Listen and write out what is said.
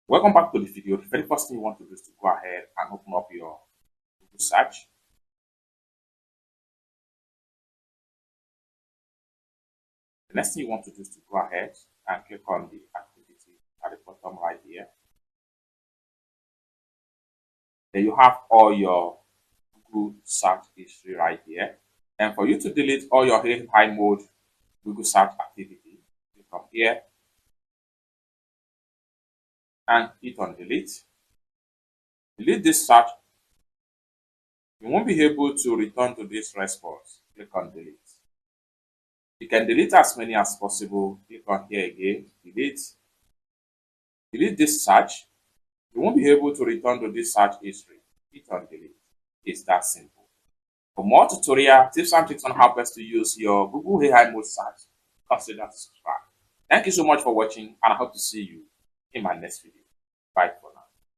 Welcome back to the video. The very first thing you want to do is to go ahead and open up your Google search. The next thing you want to do is to go ahead and click on the activity at the bottom right here. Then you have all your Google search history right here. And for you to delete all your high mode Google search activity, click on here and hit on delete. Delete this search. You won't be able to return to this response. Click on delete. You can delete as many as possible. Click on here again, delete. Delete this search. You won't be able to return to this search history. Hit on delete. It's that simple. For more tutorial tips and tricks on how best to use your Google AI mode search, consider to subscribe. Thank you so much for watching, and I hope to see you in my next video. Bye for now.